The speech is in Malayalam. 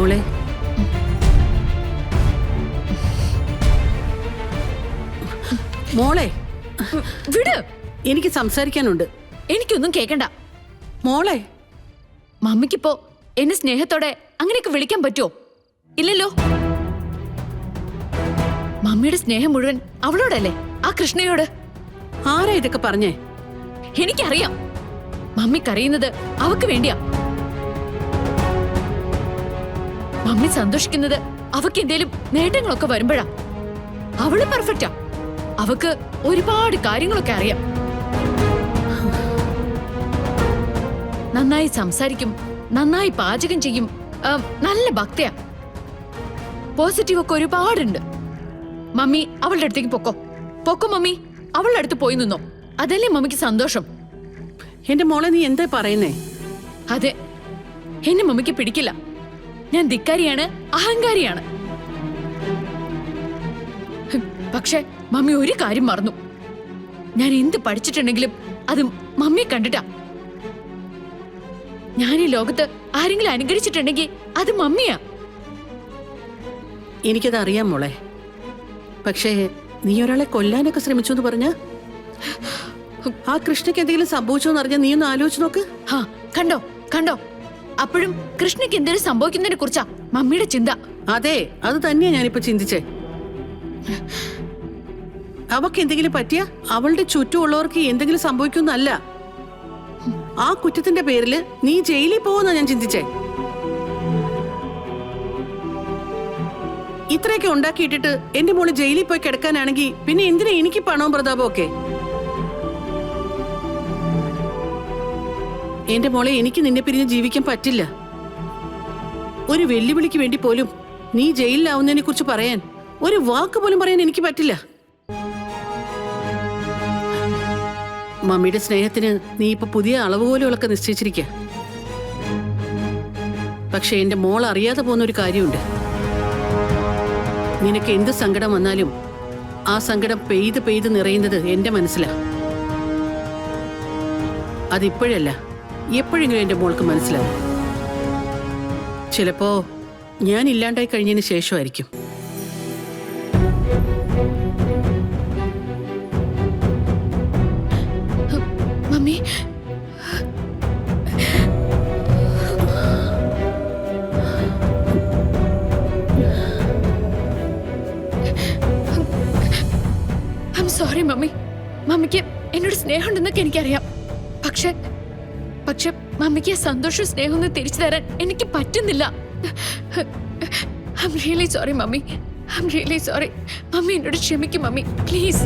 മോളെ മോളെ വിട്. എനിക്ക് സംസാരിക്കാനുണ്ട്. എനിക്കൊന്നും കേക്കണ്ട. മോളെ മമ്മിക്കിപ്പോ എന്നെ സ്നേഹത്തോടെ അങ്ങനെയൊക്കെ വിളിക്കാൻ പറ്റുമോ? ഇല്ലല്ലോ. മമ്മിയുടെ സ്നേഹം മുഴുവൻ അവളോടല്ലേ, ആ കൃഷ്ണയോട്. ആരാ ഇതൊക്കെ പറഞ്ഞേ? എനിക്കറിയാം. മമ്മിക്കറിയുന്നത് അവക്ക് വേണ്ടിയാ. മമ്മി സന്തോഷിക്കുന്നത് അവക്ക് എന്തേലും നേട്ടങ്ങളൊക്കെ വരുമ്പോഴാ. അവള് പെർഫെക്റ്റാ. അവക്ക് ഒരുപാട് കാര്യങ്ങളൊക്കെ അറിയാം. നന്നായി സംസാരിക്കും, നന്നായി പാചകം ചെയ്യും, നല്ല ഭക്തയാ. പോസിറ്റീവ് ഒക്കെ ഒരുപാടുണ്ട്. മമ്മി അവളുടെ അടുത്തേക്ക് പൊക്കോ. പൊക്കോ മമ്മി, അവളുടെ അടുത്ത് പോയി നിന്നോ. അതല്ലേ മമ്മിക്ക് സന്തോഷം. എന്റെ മോളെ നീ എന്താ പറയുന്നേ? അതെ, എന്നെ മമ്മിക്ക് പിടിക്കില്ല. ഞാൻ ധിക്കാരിയാണ്, അഹങ്കാരിയാണ്. പക്ഷെ മമ്മി ഒരു കാര്യം മറന്നു. ഞാൻ എന്ത് പഠിച്ചിട്ടുണ്ടെങ്കിലും അത് മമ്മിയെ കണ്ടിട്ടാ. ഞാൻ ഈ ലോകത്ത് ആരെങ്കിലും അനുകരിച്ചിട്ടുണ്ടെങ്കിൽ അത് മമ്മിയാ. എനിക്കത് അറിയാം മോളെ. പക്ഷേ നീ ഒരാളെ കൊല്ലാനൊക്കെ ശ്രമിച്ചു എന്ന് പറഞ്ഞ ആ കൃഷ്ണയ്ക്ക് എന്തെങ്കിലും സംഭവിച്ചോന്ന് അറിഞ്ഞാൽ നീ ഒന്ന് ആലോചിച്ച് നോക്ക്. ഹാ, കണ്ടോ കണ്ടോ, അപ്പോഴും കൃഷ്ണയ്ക്ക് എന്തെങ്കിലും സംഭവിക്കുന്നതിനെ കുറിച്ചാ മമ്മിയുടെ ചിന്ത. അതെ, അത് തന്നെയാ ഞാനിപ്പോ ചിന്തിച്ചേ. അവക്ക് എന്തെങ്കിലും പറ്റിയ അവളുടെ ചുറ്റുമുള്ളവർക്ക് എന്തെങ്കിലും സംഭവിക്കുന്നല്ല. ആ കുറ്റത്തിന്റെ പേരില് നീ ജയിലിൽ പോകുന്ന ഞാൻ ചിന്തിച്ചേ. ഇത്രയൊക്കെ ഉണ്ടാക്കിയിട്ടിട്ട് എന്റെ മോള് ജയിലിൽ പോയി കിടക്കാനാണെങ്കിൽ പിന്നെ എന്തിനാ എനിക്ക് പണവും പ്രതാപവും ഒക്കെ? എന്റെ മോളെ, എനിക്ക് നിന്നെ പിരിഞ്ഞ് ജീവിക്കാൻ പറ്റില്ല. ഒരു വെല്ലുവിളിക്ക് വേണ്ടി പോലും നീ ജയിലിലാവുന്നതിനെ കുറിച്ച് പറയാൻ ഒരു വാക്ക് പോലും പറയാൻ എനിക്ക് പറ്റില്ല. മമ്മിയുടെ സ്നേഹത്തിന് നീ ഇപ്പൊ പുതിയ അളവുകോലുകളൊക്കെ നിശ്ചയിച്ചിരിക്ക. പക്ഷെ എന്റെ മോൾ അറിയാതെ പോകുന്ന ഒരു കാര്യമുണ്ട്. നിനക്ക് എന്ത് സങ്കടം വന്നാലും ആ സങ്കടം പെയ്ത് പെയ്ത് നിറയുന്നത് എന്റെ മനസ്സിലാ. അതിപ്പോഴല്ല, എപ്പോഴെങ്കിലും എന്റെ മോൾക്ക് മനസ്സിലാവും. ചിലപ്പോ ഞാൻ ഇല്ലാണ്ടായി കഴിഞ്ഞതിന് ശേഷമായിരിക്കും. Mummy, I am sorry mummy. മമ്മിക്ക് എന്നോട് സ്നേഹമുണ്ടെന്നൊക്കെ എനിക്കറിയാം. പക്ഷെ മമ്മിക്ക് സന്തോഷവും സ്നേഹവും തിരിച്ചു തരാൻ എനിക്ക് പറ്റുന്നില്ല. I am really sorry mummy. I am really sorry. Mummy എന്നോട് ക്ഷമിക്കും മമ്മി, പ്ലീസ്.